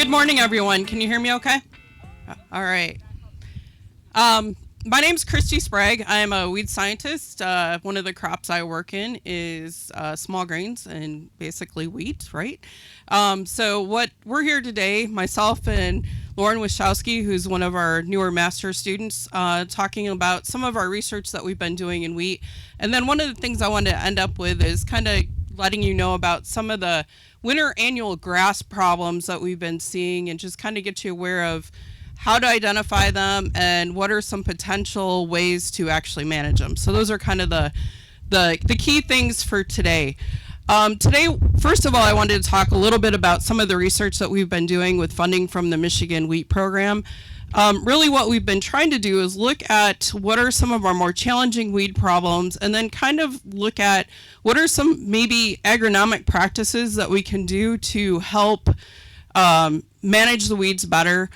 Good morning, everyone. Can you hear me okay? All right. My name's Christy Sprague. I'm a weed scientist. One of the crops I work in is small grains and basically wheat, right? So what we're here today, myself and Lauryn Wishowski, who's one of our newer master's students, talking about some of our research that we've been doing in wheat. And then one of the things I wanted to end up with is kind of letting you know about some of the winter annual grass problems that we've been seeing and just kind of get you aware of how to identify them and what are some potential ways to actually manage them. So those are kind of the key things for today. Today, first of all, I wanted to talk a little bit about some of the research that we've been doing with funding from the Michigan Wheat Program. Really what we've been trying to do is look at what are some of our more challenging weed problems and then kind of look at what are some maybe agronomic practices that we can do to help manage the weeds better.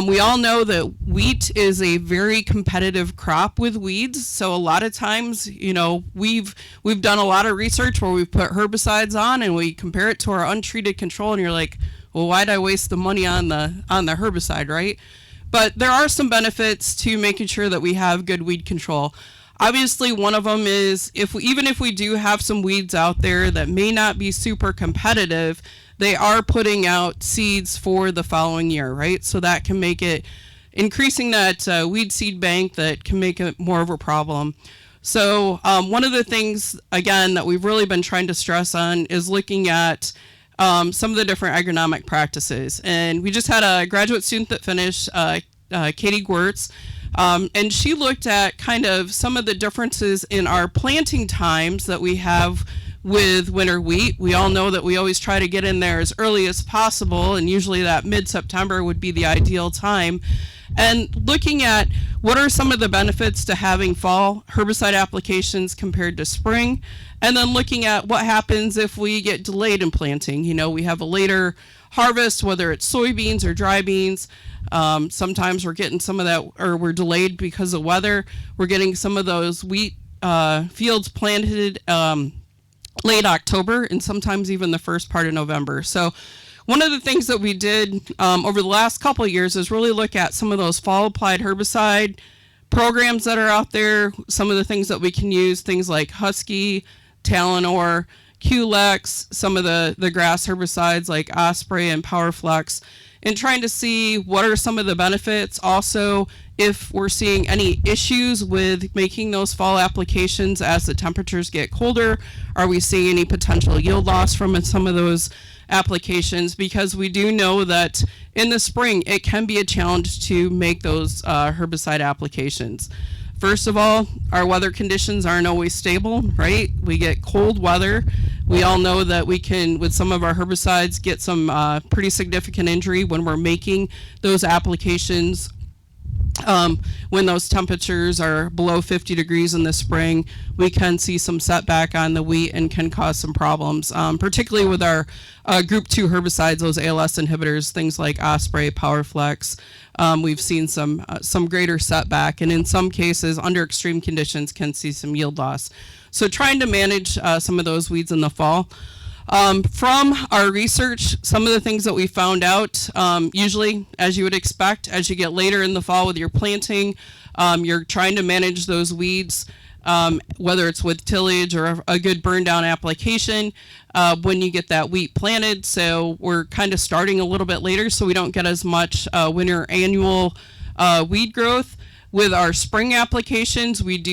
We all know that wheat is a very competitive crop with weeds. So a lot of times, you know, we've done a lot of research where we've put herbicides on and we compare it to our untreated control and you're like, well, why'd I waste the money on the herbicide, right? But there are some benefits to making sure that we have good weed control. Obviously, one of them is even if we do have some weeds out there that may not be super competitive, they are putting out seeds for the following year, right? So that can make it, increasing that weed seed bank that can make it more of a problem. So one of the things, again, that we've really been trying to stress on is looking at some of the different agronomic practices. And we just had a graduate student that finished, Katie Gwertz, and she looked at kind of some of the differences in our planting times that we have with winter wheat. We all know that we always try to get in there as early as possible, and usually that mid-September would be the ideal time. And looking at what are some of the benefits to having fall herbicide applications compared to spring, and then looking at what happens if we get delayed in planting. You know, we have a later harvest, whether it's soybeans or dry beans. Sometimes we're getting some of that, or we're delayed because of weather. We're getting some of those wheat fields planted late October and sometimes even the first part of November. So one of the things that we did over the last couple of years is really look at some of those fall applied herbicide programs that are out there, some of the things that we can use, things like Husky, Talinor, Culex, some of the grass herbicides like Osprey and Powerflex, and trying to see what are some of the benefits. Also, if we're seeing any issues with making those fall applications as the temperatures get colder, are we seeing any potential yield loss from some of those applications? Because we do know that in the spring, it can be a challenge to make those herbicide applications. First of all, our weather conditions aren't always stable, right? We get cold weather. We all know that we can, with some of our herbicides, get some pretty significant injury when we're making those applications. When those temperatures are below 50 degrees in the spring, we can see some setback on the wheat and can cause some problems, particularly with our group 2 herbicides, those ALS inhibitors, things like Osprey, Powerflex. We've seen some greater setback, and in some cases, under extreme conditions, can see some yield loss. So trying to manage some of those weeds in the fall. From our research, some of the things that we found out, usually, as you would expect, as you get later in the fall with your planting, you're trying to manage those weeds, whether it's with tillage or a good burn down application when you get that wheat planted. So we're kind of starting a little bit later so we don't get as much winter annual weed growth. With our spring applications, with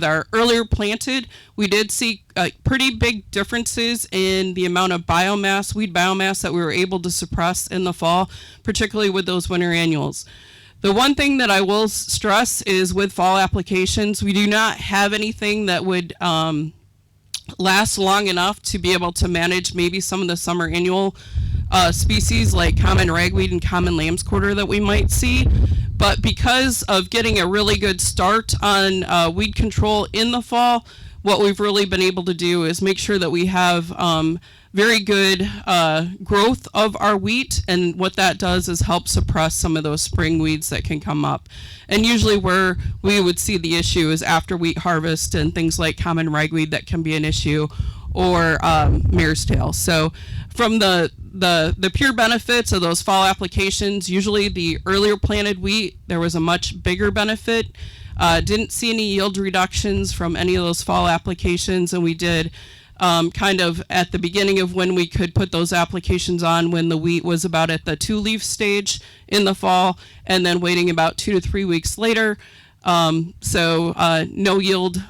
our earlier planted, we did see pretty big differences in the amount of biomass, weed biomass, that we were able to suppress in the fall, particularly with those winter annuals. The one thing that I will stress is with fall applications, we do not have anything that would last long enough to be able to manage maybe some of the summer annual species like common ragweed and common lamb's quarter that we might see. But because of getting a really good start on weed control in the fall, what we've really been able to do is make sure that we have very good growth of our wheat, and what that does is help suppress some of those spring weeds that can come up. And usually where we would see the issue is after wheat harvest and things like common ragweed that can be an issue, or mare's tail. So from the pure benefits of those fall applications, usually the earlier planted wheat, there was a much bigger benefit. Didn't see any yield reductions from any of those fall applications, and we did kind of at the beginning of when we could put those applications on when the wheat was about at the 2-leaf stage in the fall, and then waiting about 2 to 3 weeks later. So no yield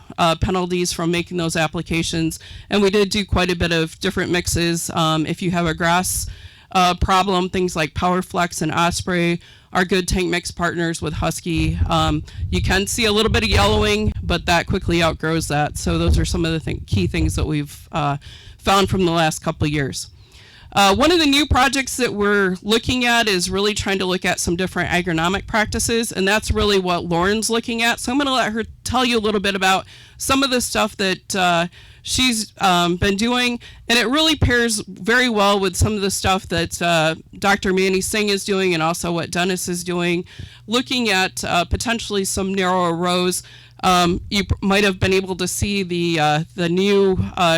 penalties from making those applications. And we did do quite a bit of different mixes. If you have a grass problem, things like Powerflex and Osprey are good tank mix partners with Husky. You can see a little bit of yellowing, but that quickly outgrows that. So those are some of the key things that we've found from the last couple of years. One of the new projects that we're looking at is really trying to look at some different agronomic practices, and that's really what Lauryn's looking at. So I'm going to let her tell you a little bit about some of the stuff that she's been doing, and it really pairs very well with some of the stuff that Dr. Manny Singh is doing and also what Dennis is doing, looking at potentially some narrower rows. You might have been able to see the new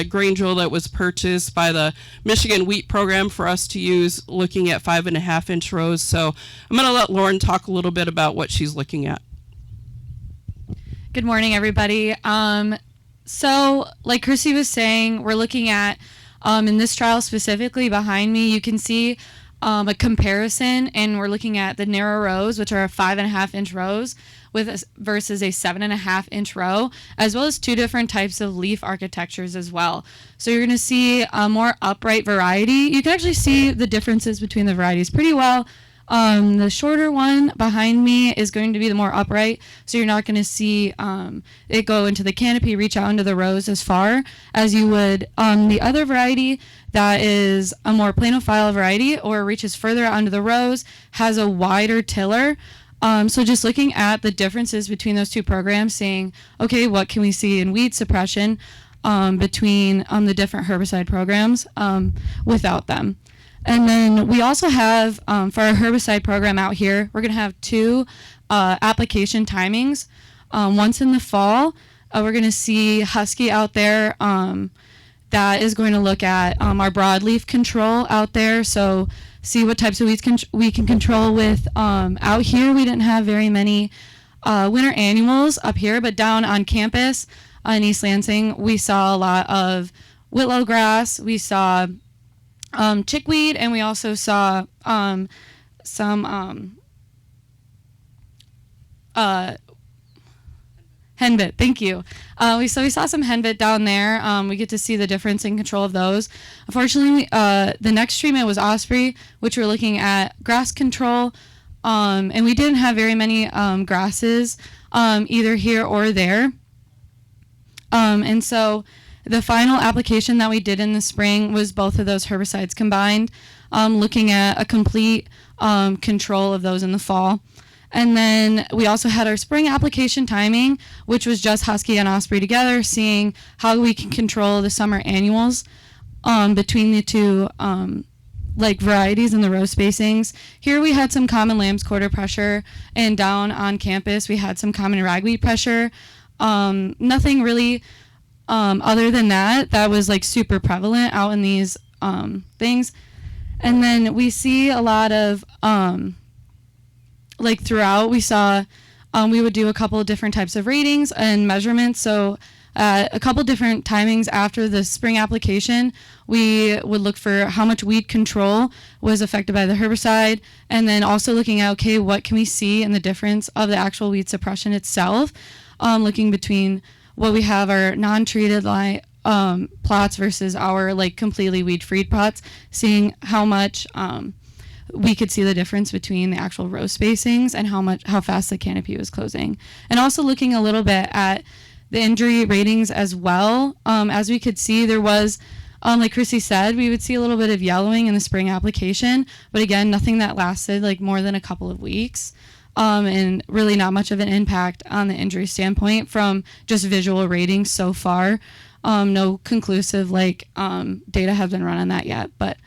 grain drill that was purchased by the Michigan Wheat Program for us to use, looking at 5.5-inch rows. So I'm going to let Lauryn talk a little bit about what she's looking at. Good morning, everybody. So like Christy was saying, we're looking at, in this trial specifically behind me, you can see a comparison, and we're looking at the narrow rows, which are 5.5-inch rows, versus a 7.5-inch row, as well as 2 different types of leaf architectures as well. So you're going to see a more upright variety. You can actually see the differences between the varieties pretty well. The shorter one behind me is going to be the more upright, so you're not going to see it go into the canopy, reach out into the rows as far as you would the other variety that is a more planophile variety or reaches further out into the rows, has a wider tiller. So just looking at the differences between those 2 programs, saying, okay, what can we see in weed suppression between the different herbicide programs without them. And then we also have, for our herbicide program out here, we're going to have 2 application timings. Once in the fall, we're going to see Husky out there that is going to look at our broadleaf control out there. So see what types of weeds we can control with. Out here, we didn't have very many winter annuals up here, but down on campus in East Lansing, we saw a lot of willow grass. We saw chickweed, and we also saw some henbit. Thank you. We saw some henbit down there. We get to see the difference in control of those. Unfortunately, the next treatment was Osprey, which we're looking at grass control, and we didn't have very many grasses either here or there. And so the final application that we did in the spring was both of those herbicides combined, looking at a complete control of those in the fall. And then we also had our spring application timing, which was just Husky and Osprey together, seeing how we can control the summer annuals between the 2 varieties and the row spacings. Here we had some common lamb's quarter pressure, and down on campus we had some common ragweed pressure. Nothing really other than that was like super prevalent out in these things. And then we see a lot of throughout, we saw we would do a couple of different types of ratings and measurements. So a couple different timings after the spring application, we would look for how much weed control was affected by the herbicide, and then also looking at, okay, what can we see in the difference of the actual weed suppression itself, looking between what we have our non-treated plots versus our completely weed-free plots, seeing how much we could see the difference between the actual row spacings and how fast the canopy was closing. And also looking a little bit at the injury ratings as well. As we could see, there was, like Chrissy said, we would see a little bit of yellowing in the spring application, but again, nothing that lasted more than a couple of weeks. And really not much of an impact on the injury standpoint from just visual ratings so far. No conclusive data have been run on that yet, but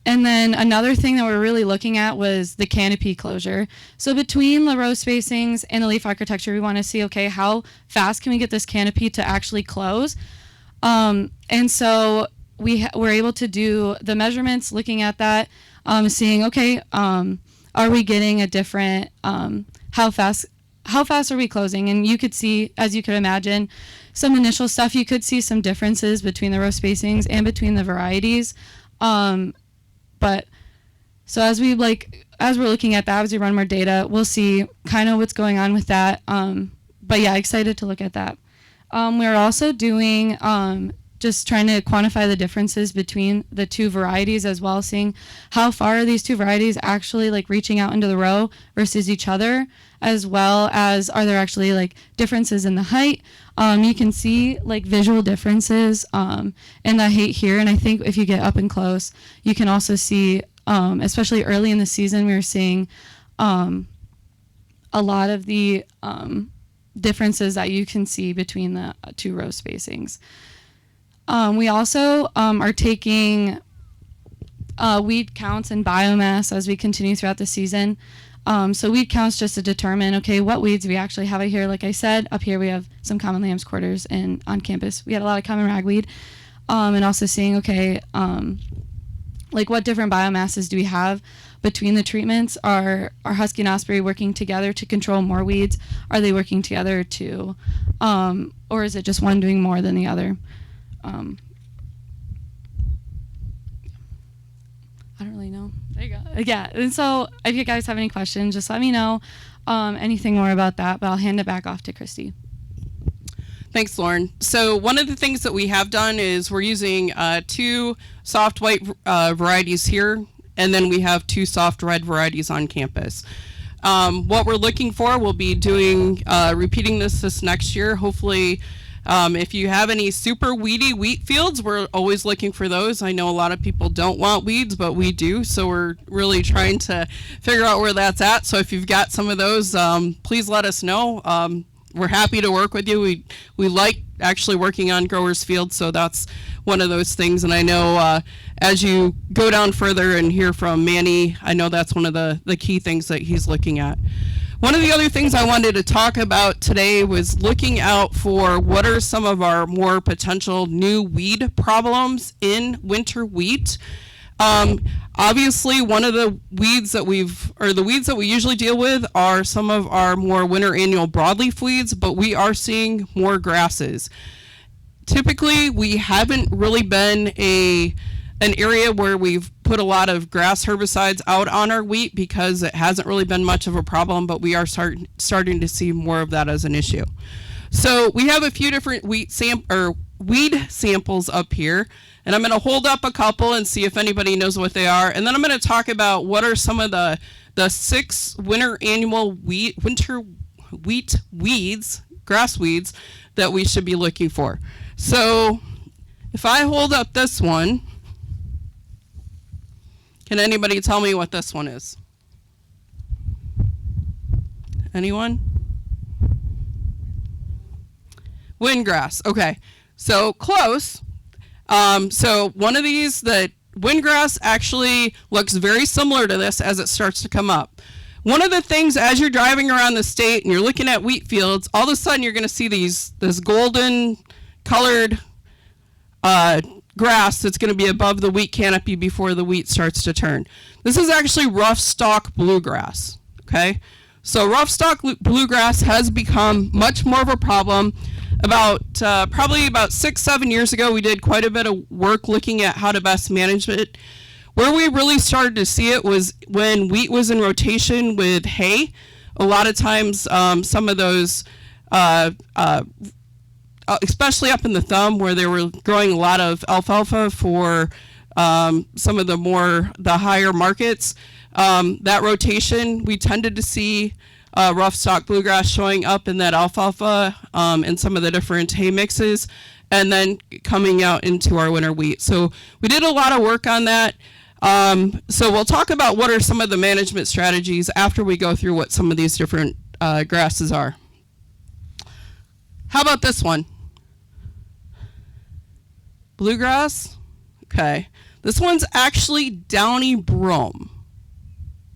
and then another thing that we're really looking at was the canopy closure. So between the row spacings and the leaf architecture, we want to see, okay, how fast can we get this canopy to actually close? And so were able to do the measurements, looking at that, seeing, okay, are we getting a different, how fast are we closing? And you could see, as you could imagine, some initial stuff, you could see some differences between the row spacings and between the varieties. But so as we're looking at that, as we run more data, we'll see kind of what's going on with that. But yeah, excited to look at that. We're also doing just trying to quantify the differences between the two varieties as well, seeing how far are these two varieties actually like reaching out into the row versus each other, as well as are there actually like differences in the height. You can see like visual differences in the height here, and I think if you get up and close, you can also see, especially early in the season, we were seeing a lot of the differences that you can see between the two row spacings. We also are taking weed counts and biomass as we continue throughout the season. So weed counts just to determine, okay, what weeds we actually have out here. Like I said, up here we have some common lamb's quarters, and on campus we had a lot of common ragweed. And also seeing, okay, like what different biomasses do we have between the treatments? Are Husky and Osprey working together to control more weeds? Are they working together to, or is it just one doing more than the other? I don't really know. There you go. Yeah, and so if you guys have any questions, just let me know anything more about that, but I'll hand it back off to Christy. Thanks, Lauren. So one of the things that we have done is we're using 2 soft white varieties here, and then we have 2 soft red varieties on campus. What we're looking for, we'll be doing, repeating this next year, hopefully. If you have any super weedy wheat fields, we're always looking for those. I know a lot of people don't want weeds, but we do, so we're really trying to figure out where that's at. So if you've got some of those, please let us know. We're happy to work with you. We like actually working on growers' fields, so that's one of those things. And I know as you go down further and hear from Manny, I know that's one of the key things that he's looking at. One of the other things I wanted to talk about today was looking out for what are some of our more potential new weed problems in winter wheat. Obviously, one of the weeds that we usually deal with are some of our more winter annual broadleaf weeds, but we are seeing more grasses. Typically, we haven't really been an area where we've put a lot of grass herbicides out on our wheat because it hasn't really been much of a problem, but we are starting to see more of that as an issue. So we have a few different weed samples up here, and I'm going to hold up a couple and see if anybody knows what they are, and then I'm going to talk about what are some of the 6 winter annual winter wheat weeds, grass weeds, that we should be looking for. So if I hold up this one, can anybody tell me what this one is? Anyone? Windgrass. Okay, so close. So one of these, the windgrass actually looks very similar to this as it starts to come up. One of the things as you're driving around the state and you're looking at wheat fields, all of a sudden you're going to see this golden colored grass that's going to be above the wheat canopy before the wheat starts to turn. This is actually rough stalk bluegrass, okay? So rough stalk bluegrass has become much more of a problem. Probably about 6-7 years ago, we did quite a bit of work looking at how to best manage it. Where we really started to see it was when wheat was in rotation with hay. A lot of times, some of those especially up in the thumb where they were growing a lot of alfalfa for some of the higher markets. That rotation, we tended to see rough stalk bluegrass showing up in that alfalfa and some of the different hay mixes, and then coming out into our winter wheat. So we did a lot of work on that. So we'll talk about what are some of the management strategies after we go through what some of these different grasses are. How about this one? Bluegrass? Okay. This one's actually downy brome.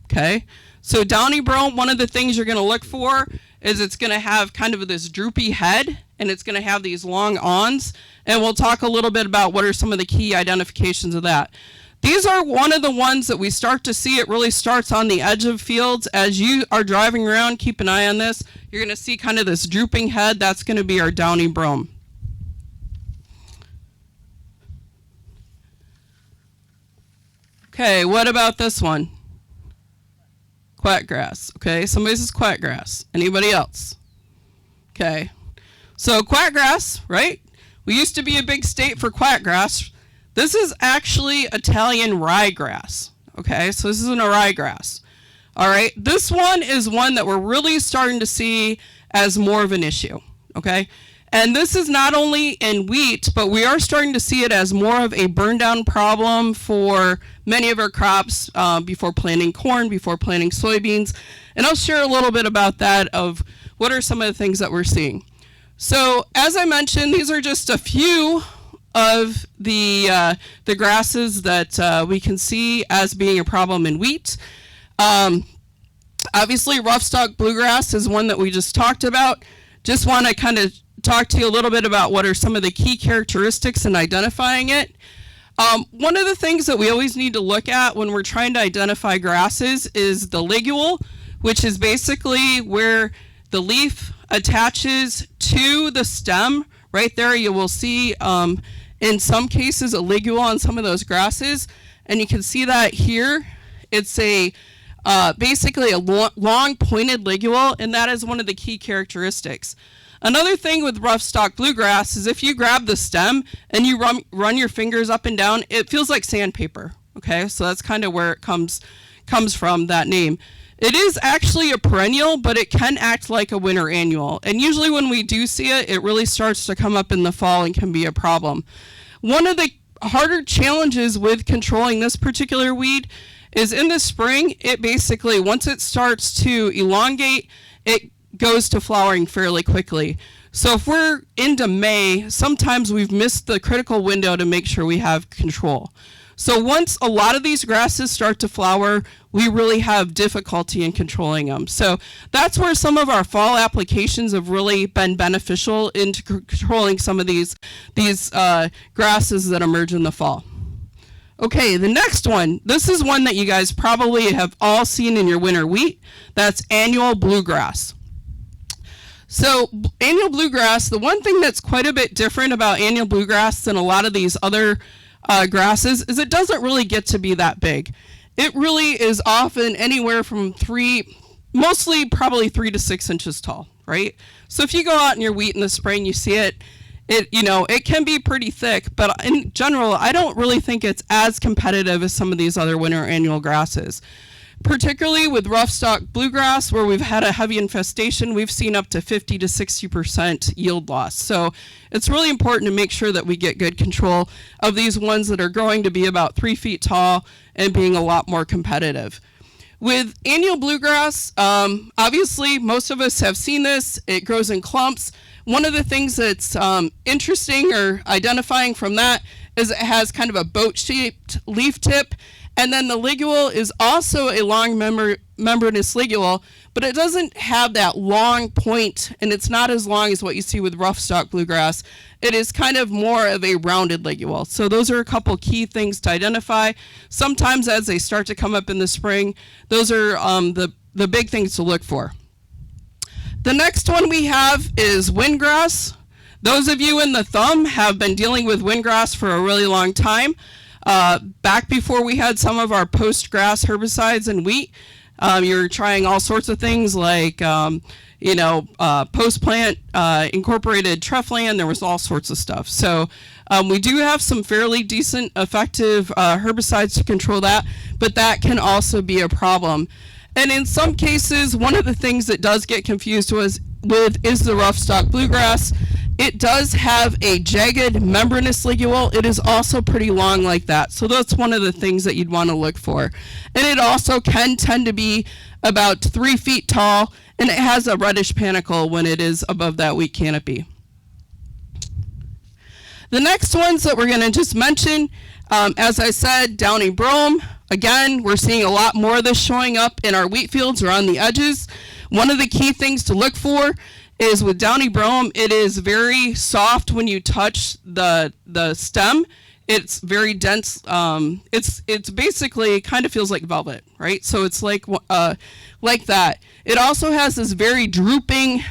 Okay. So downy brome, one of the things you're going to look for is it's going to have kind of this droopy head, and it's going to have these long awns, and we'll talk a little bit about what are some of the key identifications of that. These are one of the ones that we start to see. It really starts on the edge of fields. As you are driving around, keep an eye on this. You're going to see kind of this drooping head. That's going to be our downy brome. Okay, what about this one? Quackgrass. Okay, somebody says quackgrass. Anybody else? Okay, so quackgrass, right? We used to be a big state for quackgrass. This is actually Italian ryegrass. Okay, so this isn't a ryegrass. All right, this one is one that we're really starting to see as more of an issue. Okay, and this is not only in wheat, but we are starting to see it as more of a burn down problem for many of our crops before planting corn, before planting soybeans. And I'll share a little bit about that, of what are some of the things that we're seeing. So as I mentioned, these are just a few of the grasses that we can see as being a problem in wheat. Obviously, roughstalk bluegrass is one that we just talked about. Just want to kind of talk to you a little bit about what are some of the key characteristics in identifying it. One of the things that we always need to look at when we're trying to identify grasses is the ligule, which is basically where the leaf attaches to the stem. Right there you will see in some cases a ligule on some of those grasses, and you can see that here. It's a basically a long pointed ligule, and that is one of the key characteristics. Another thing with roughstalk bluegrass is if you grab the stem and you run your fingers up and down, it feels like sandpaper. Okay, so that's kind of where it comes from, that name. It is actually a perennial, but it can act like a winter annual. And usually when we do see it, it really starts to come up in the fall and can be a problem. One of the harder challenges with controlling this particular weed is in the spring, it basically, once it starts to elongate, it goes to flowering fairly quickly. So if we're into May, sometimes we've missed the critical window to make sure we have control. So once a lot of these grasses start to flower, we really have difficulty in controlling them. So that's where some of our fall applications have really been beneficial into controlling some of these grasses that emerge in the fall. Okay, the next one. This is one that you guys probably have all seen in your winter wheat. That's annual bluegrass. So annual bluegrass, the one thing that's quite a bit different about annual bluegrass than a lot of these other grasses is it doesn't really get to be that big. It really is often anywhere from mostly probably 3 to 6 inches tall, right? So if you go out in your wheat in the spring, you see it can be pretty thick, but in general, I don't really think it's as competitive as some of these other winter annual grasses. Particularly with roughstalk bluegrass, where we've had a heavy infestation, we've seen up to 50 to 60% yield loss. So it's really important to make sure that we get good control of these ones that are growing to be about 3 feet tall and being a lot more competitive. With annual bluegrass, obviously most of us have seen this. It grows in clumps. One of the things that's interesting or identifying from that is it has kind of a boat-shaped leaf tip. And then the ligule is also a long membranous ligule, but it doesn't have that long point, and it's not as long as what you see with roughstalk bluegrass. It is kind of more of a rounded ligule. So those are a couple key things to identify. Sometimes as they start to come up in the spring, those are the big things to look for. The next one we have is windgrass. Those of you in the thumb have been dealing with windgrass for a really long time. Back before we had some of our post-grass herbicides in wheat, you're trying all sorts of things like, post-plant incorporated treflan. There was all sorts of stuff. So we do have some fairly decent, effective herbicides to control that, but that can also be a problem. And in some cases, one of the things that does get confused with is the roughstalk bluegrass. It does have a jagged membranous ligule. It is also pretty long like that. So that's one of the things that you'd want to look for. And it also can tend to be about 3 feet tall, and it has a reddish panicle when it is above that wheat canopy. The next ones that we're going to just mention, as I said, downy brome. Again, we're seeing a lot more of this showing up in our wheat fields or on the edges. One of the key things to look for is with downy brome, it is very soft when you touch the stem. It's very dense. It's basically kind of feels like velvet, right? So it's like that. It also has this very drooping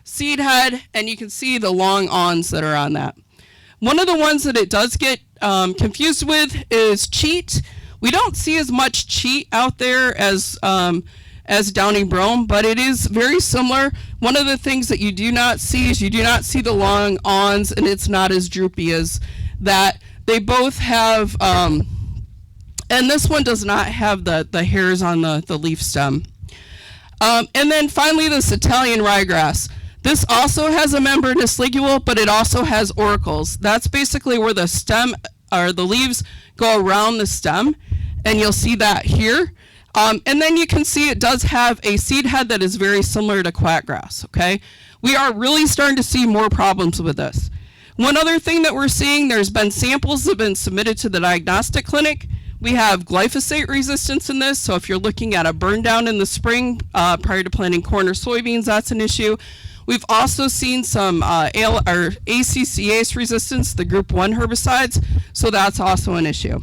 seed head, and you can see the long awns that are on that. One of the ones that it does get confused with is cheat. We don't see as much cheat out there as downy brome, but it is very similar. One of the things that you do not see is you do not see the long awns, and it's not as droopy as that. They both have, and this one does not have the hairs on the leaf stem. And then finally, this Italian ryegrass. This also has a membranous ligule, but it also has auricles. That's basically where the stem or the leaves go around the stem, and you'll see that here. And then you can see it does have a seed head that is very similar to quackgrass, okay? We are really starting to see more problems with this. One other thing that we're seeing, there's been samples that have been submitted to the diagnostic clinic. We have glyphosate resistance in this, so if you're looking at a burn down in the spring prior to planting corn or soybeans, that's an issue. We've also seen some ACCase resistance, the group 1 herbicides, so that's also an issue.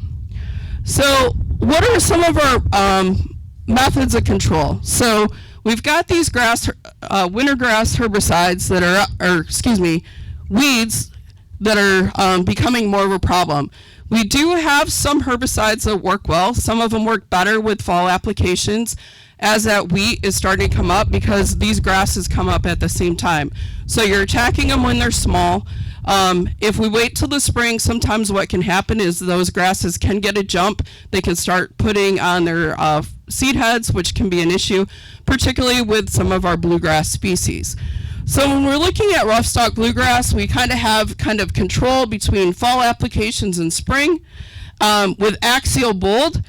So what are some of our methods of control? So we've got these winter grass herbicides that are, weeds that are becoming more of a problem. We do have some herbicides that work well. Some of them work better with fall applications as that wheat is starting to come up, because these grasses come up at the same time. So you're attacking them when they're small. If we wait till the spring, sometimes what can happen is those grasses can get a jump. They can start putting on their seed heads, which can be an issue, particularly with some of our bluegrass species. So when we're looking at rough stalk bluegrass, we kind of have control between fall applications and spring. With axial bold,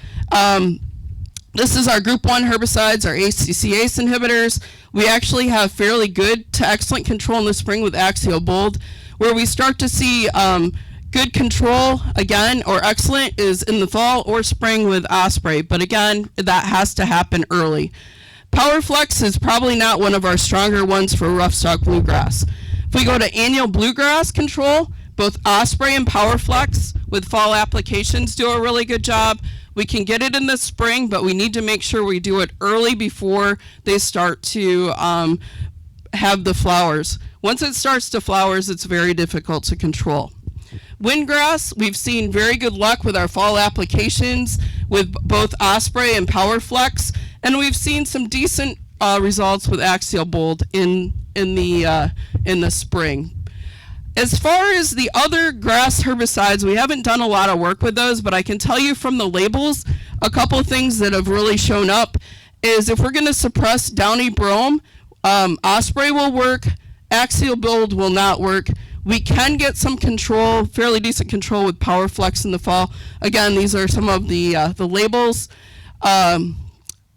this is our group 1 herbicides, our ACCase inhibitors. We actually have fairly good to excellent control in the spring with axial bold. Where we start to see good control, again, or excellent, is in the fall or spring with Osprey. But again, that has to happen early. Powerflex is probably not one of our stronger ones for rough stalk bluegrass. If we go to annual bluegrass control, both Osprey and Powerflex with fall applications do a really good job. We can get it in the spring, but we need to make sure we do it early before they start to have the flowers. Once it starts to flowers, it's very difficult to control. Windgrass, we've seen very good luck with our fall applications with both Osprey and Powerflex, and we've seen some decent results with axial bold in the spring. As far as the other grass herbicides, we haven't done a lot of work with those, but I can tell you from the labels, a couple of things that have really shown up is if we're going to suppress downy brome, Osprey will work, axial bold will not work. We can get some control, fairly decent control with Powerflex in the fall. Again, these are some of the labels.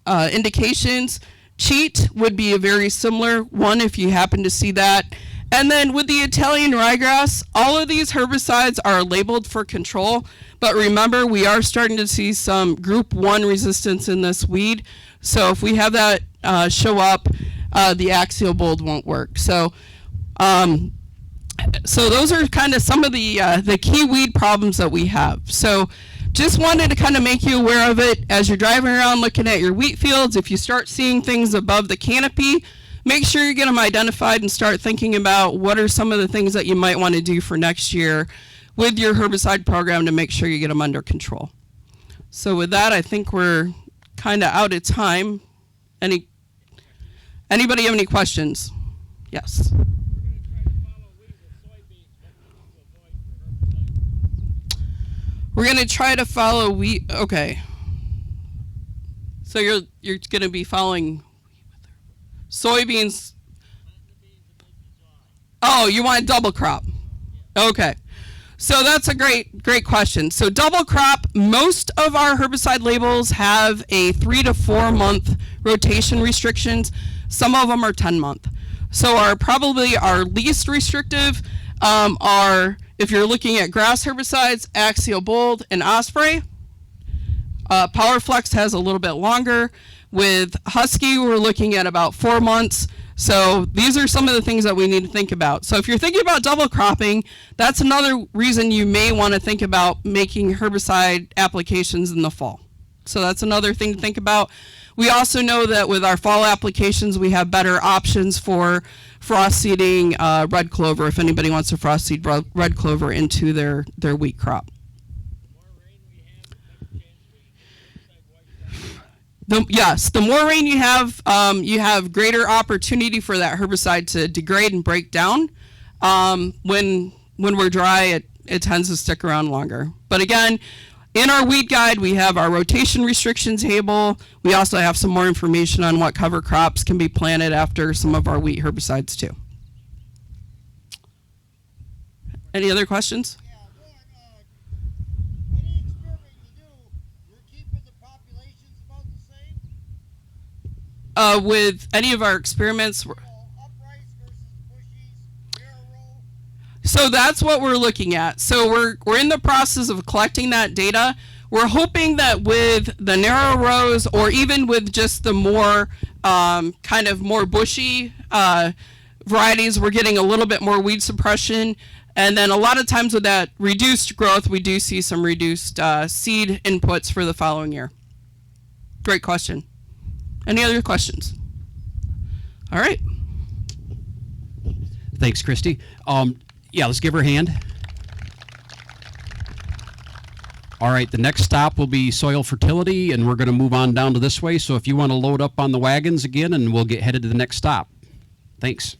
Indications. Cheat would be a very similar one if you happen to see that. And then with the Italian ryegrass, all of these herbicides are labeled for control, but remember we are starting to see some group 1 resistance in this weed. So if we have that show up, the axial bold won't work. So those are kind of some of the key weed problems that we have. So just wanted to kind of make you aware of it as you're driving around looking at your wheat fields. If you start seeing things above the canopy, make sure you get them identified and start thinking about what are some of the things that you might want to do for next year with your herbicide program to make sure you get them under control. So with that, I think we're kind of out of time. Anybody have any questions? Yes. We're going to try to follow wheat. Okay. So you're going to be following soybeans. Oh, you want a double crop? Okay. So that's a great question. So double crop, most of our herbicide labels have a 3 to 4 month rotation restrictions. Some of them are 10 month. So probably our least restrictive are, if you're looking at grass herbicides, axial bold and Osprey. Powerflex has a little bit longer. With Husky, we're looking at about 4 months. So these are some of the things that we need to think about. So if you're thinking about double cropping, that's another reason you may want to think about making herbicide applications in the fall. So that's another thing to think about. We also know that with our fall applications, we have better options for frost seeding red clover, if anybody wants to frost seed red clover into their wheat crop. Yes, the more rain you have greater opportunity for that herbicide to degrade and break down. When we're dry, it tends to stick around longer. But again, in our weed guide, we have our rotation restrictions table. We also have some more information on what cover crops can be planted after some of our wheat herbicides too. Any other questions? Yeah, any experiment you do, we're keeping the populations about the same? With any of our experiments, Uprights versus bushies, narrow row. so that's what we're looking at. So we're in the process of collecting that data. We're hoping that with the narrow rows, or even with just the more kind of more bushy varieties, we're getting a little bit more weed suppression. And then a lot of times with that reduced growth, we do see some reduced seed inputs for the following year. Great question. Any other questions? All right. Thanks, Christy. Yeah, let's give her a hand. All right, the next stop will be soil fertility, and we're going to move on down to this way. So if you want to load up on the wagons again, and we'll get headed to the next stop. Thanks.